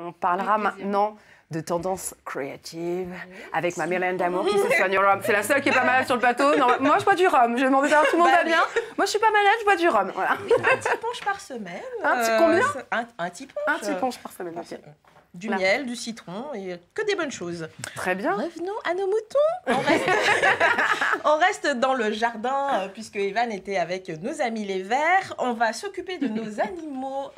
On parlera maintenant de tendances créatives avec ma Mylène d'amour qui se soigne au rhum. C'est la seule qui est pas malade sur le plateau. Non, moi, je bois du rhum. Je demande à tout le monde va bien. Moi, je suis pas malade, je bois du rhum. Voilà. Un petit punch par semaine. Combien un petit punch. Un petit punch par semaine. Okay. Du miel, du citron et que des bonnes choses. Très bien. Revenons à nos moutons. On reste dans le jardin puisque Evan était avec nos amis les vers. On va s'occuper de nos animaux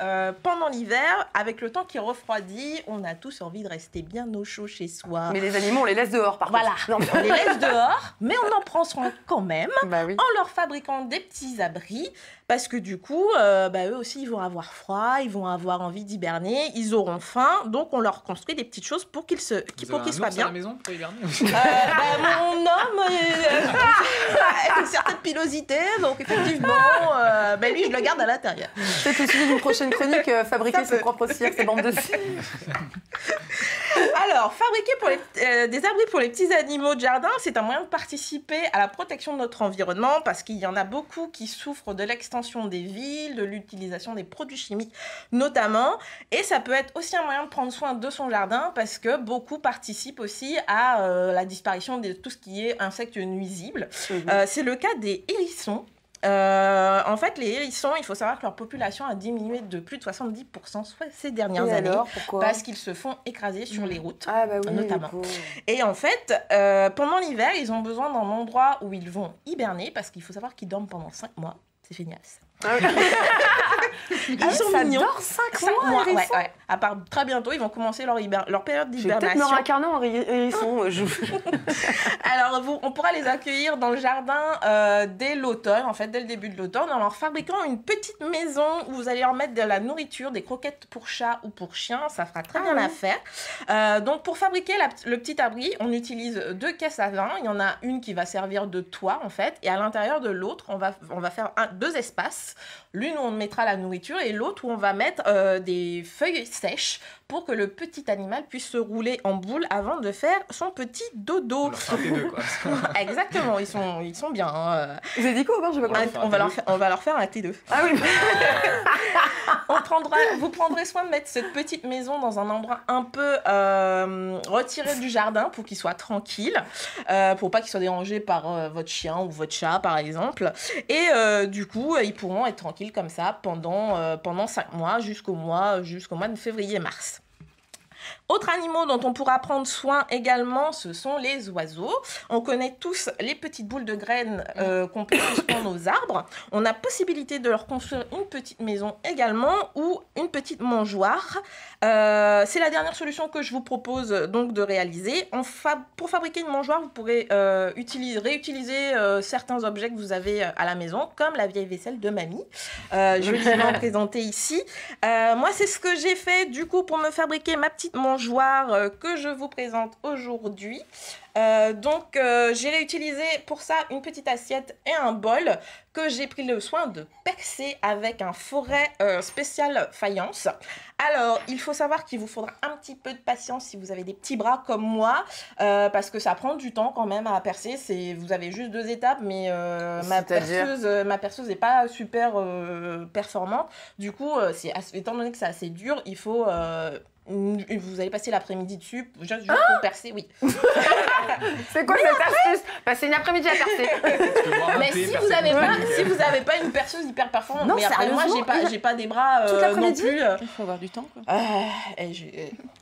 pendant l'hiver. Avec le temps qui refroidit, on a tous envie de rester bien au chaud chez soi. Mais les animaux, on les laisse dehors par contre. Voilà, on les laisse dehors, mais on en prend soin quand même oui. en leur fabriquant des petits abris. Parce que du coup, eux aussi, ils vont avoir froid, ils vont avoir envie d'hiberner, ils auront faim. Donc, on leur construit des petites choses pour qu'ils soient bien. À la maison pour hiberner mon homme a une certaine pilosité, donc effectivement, lui, je le garde à l'intérieur. C'est aussi une prochaine chronique, fabriquer ses propres cires, ses bandes de cire. Alors, fabriquer des abris pour les petits animaux de jardin, c'est un moyen de participer à la protection de notre environnement parce qu'il y en a beaucoup qui souffrent de l'extension des villes, de l'utilisation des produits chimiques notamment. Et ça peut être aussi un moyen de prendre soin de son jardin parce que beaucoup participent aussi à la disparition de tout ce qui est insectes nuisibles. C'est le cas des hérissons. En fait, les hérissons, il faut savoir que leur population a diminué de plus de 70% ces dernières années. Pourquoi ? Parce qu'ils se font écraser sur les routes, oui, notamment. Et en fait, pendant l'hiver, ils ont besoin d'un endroit où ils vont hiberner parce qu'il faut savoir qu'ils dorment pendant 5 mois. C'est feignasse. Ils sont mignons. 5 mois, ouais. À part très bientôt, ils vont commencer leur période d'hibernation. Je vais peut-être me réincarner en hérisson. Alors, on pourra les accueillir dans le jardin dès l'automne, en fait, dès le début de l'automne, en leur fabriquant une petite maison où vous allez leur mettre de la nourriture, des croquettes pour chat ou pour chien. Ça fera très bien l'affaire. Donc, pour fabriquer le petit abri, on utilise 2 caisses à vin. Il y en a une qui va servir de toit, en fait, et à l'intérieur de l'autre, on va faire 2 espaces. L'une où on mettra la nourriture et l'autre où on va mettre des feuilles sèches pour que le petit animal puisse se rouler en boule avant de faire son petit dodo. On leur fera T2, quoi. Exactement, ils sont bien. Vous avez dit quoi, Aubin ? On va leur faire un T2. Ah oui. Vous prendrez soin de mettre cette petite maison dans un endroit un peu retiré du jardin pour qu'il soit tranquille, pour pas qu'il soit dérangé par votre chien ou votre chat, par exemple. Et du coup, ils pourront être tranquilles comme ça pendant 5 mois jusqu'au mois de février-mars. Autres animaux dont on pourra prendre soin également, ce sont les oiseaux. On connaît tous les petites boules de graines qu'on peut trouver dans nos arbres. On a possibilité de leur construire une petite maison également ou une petite mangeoire. C'est la dernière solution que je vous propose donc de réaliser. Pour fabriquer une mangeoire, vous pourrez réutiliser certains objets que vous avez à la maison, comme la vieille vaisselle de mamie. Je vais vous en présenter ici. Moi, c'est ce que j'ai fait du coup pour me fabriquer ma petite mangeoire que je vous présente aujourd'hui. J'ai réutilisé pour ça une petite assiette et un bol que j'ai pris le soin de percer avec un forêt spécial faïence. Alors, il faut savoir qu'il vous faudra un petit peu de patience si vous avez des petits bras comme moi, parce que ça prend du temps quand même à percer. Vous avez juste 2 étapes, mais ma perceuse n'est pas super performante. Du coup, étant donné que c'est assez dur, il faut... vous allez passer l'après-midi dessus, juste pour percer, oui. C'est quoi cette astuce ? Passer une après-midi à percer. Mais si vous n'avez pas une perceuse hyper performante, non, mais après moi j'ai pas des bras non plus. Il faut avoir du temps, quoi.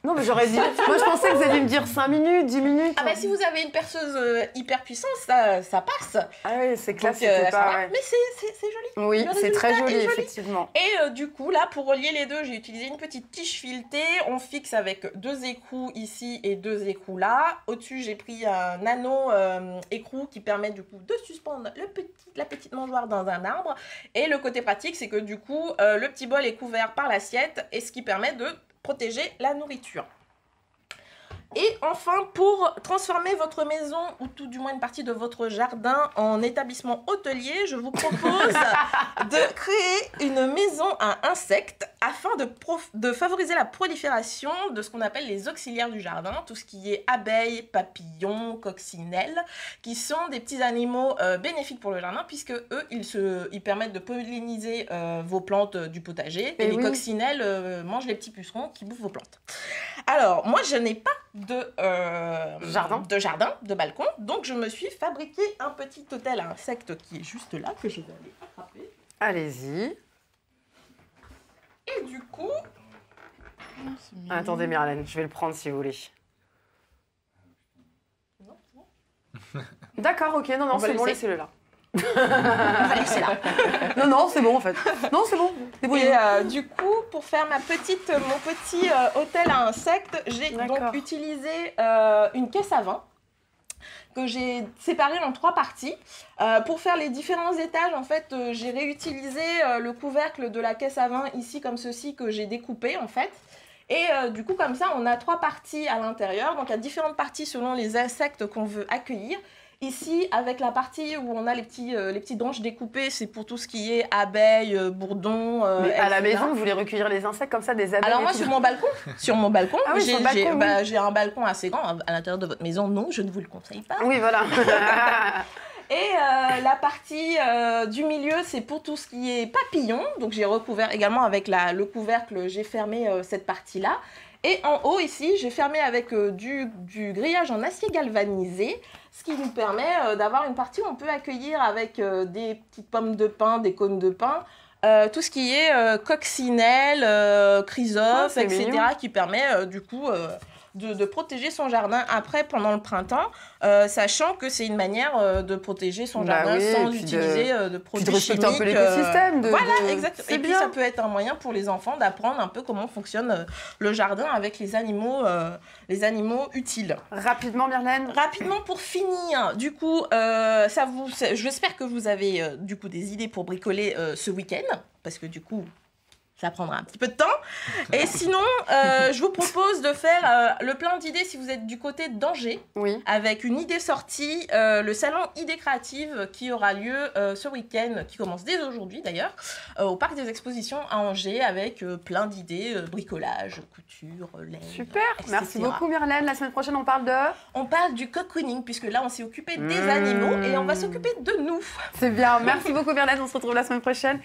Non, mais j'aurais dit. Moi, je pensais que vous alliez me dire 5 minutes, 10 minutes. Ah, bah si vous avez une perceuse hyper puissante, ça passe. Ah oui, c'est classe, c'est pas. Ouais. Mais c'est joli. Oui, c'est très joli, effectivement. Et du coup, là, pour relier les deux, j'ai utilisé une petite tige filetée. On fixe avec 2 écrous ici et 2 écrous là. Au-dessus, j'ai pris un anneau écrou qui permet du coup de suspendre la petite mangeoire dans un arbre. Et le côté pratique, c'est que du coup, le petit bol est couvert par l'assiette et ce qui permet de protéger la nourriture. Et enfin, pour transformer votre maison, ou tout du moins une partie de votre jardin, en établissement hôtelier, je vous propose de créer une maison à insectes afin de favoriser la prolifération de ce qu'on appelle les auxiliaires du jardin, tout ce qui est abeilles, papillons, coccinelles, qui sont des petits animaux bénéfiques pour le jardin, puisque eux, ils permettent de polliniser vos plantes du potager, et les coccinelles mangent les petits pucerons qui bouffent vos plantes. Alors, moi, je n'ai pas de Jardin. de balcon. Donc, je me suis fabriqué un petit hôtel à insectes qui est juste là, que je vais aller attraper. Allez-y. Et du coup... Attendez, Myrlène, je vais le prendre si vous voulez. Non, c'est bon. D'accord, ok, non, On va c'est bon, laisser. laissez-le là. On va laisser là. Non, c'est bon en fait. Non, c'est bon, débrouillez-vous. Et du coup, pour faire mon petit hôtel à insectes, j'ai donc D'accord. utilisé une caisse à vin que j'ai séparée en 3 parties. Pour faire les différents étages, en fait, j'ai réutilisé le couvercle de la caisse à vin ici comme ceci que j'ai découpé en fait. Et du coup, comme ça, on a 3 parties à l'intérieur. Donc, il y a différentes parties selon les insectes qu'on veut accueillir. Ici, avec la partie où on a les petites branches découpées, c'est pour tout ce qui est abeilles, bourdons, Mais à la etc. maison, vous voulez recueillir les insectes comme ça, des abeilles Alors et moi, tout. sur mon balcon, Ah oui, sur le balcon, oui. j'ai un balcon assez grand. À l'intérieur de votre maison, non, je ne vous le conseille pas. Oui, voilà. Et la partie du milieu, c'est pour tout ce qui est papillons. Donc j'ai recouvert également avec le couvercle, j'ai fermé cette partie-là. Et en haut ici, j'ai fermé avec du grillage en acier galvanisé, ce qui nous permet d'avoir une partie où on peut accueillir avec des petites pommes de pin, des cônes de pin, tout ce qui est coccinelle, chrysophe, c'est etc. mignon. qui permet du coup de protéger son jardin après pendant le printemps, sachant que c'est une manière de protéger son Bah jardin oui, sans et puis utiliser de Puis produits de respecter un peu chimiques. l'écosystème. Voilà, exactement. C'est Et puis bien. ça peut être un moyen pour les enfants d'apprendre un peu comment fonctionne le jardin avec les animaux utiles. Rapidement, Myrlène. Rapidement pour finir, du coup, j'espère que vous avez du coup des idées pour bricoler ce week-end, parce que du coup, ça prendra un petit peu de temps. Et sinon, je vous propose de faire le plein d'idées si vous êtes du côté d'Angers, Oui. avec une idée sortie, le salon Idées Créatives qui aura lieu ce week-end, qui commence dès aujourd'hui d'ailleurs, au Parc des Expositions à Angers, avec plein d'idées, bricolage, couture, laine, Super. etc. Merci beaucoup, Myrlène. La semaine prochaine, on parle de... On parle du cocooning, puisque là, on s'est occupé des animaux et on va s'occuper de nous. C'est bien. Merci beaucoup, Myrlène. On se retrouve la semaine prochaine.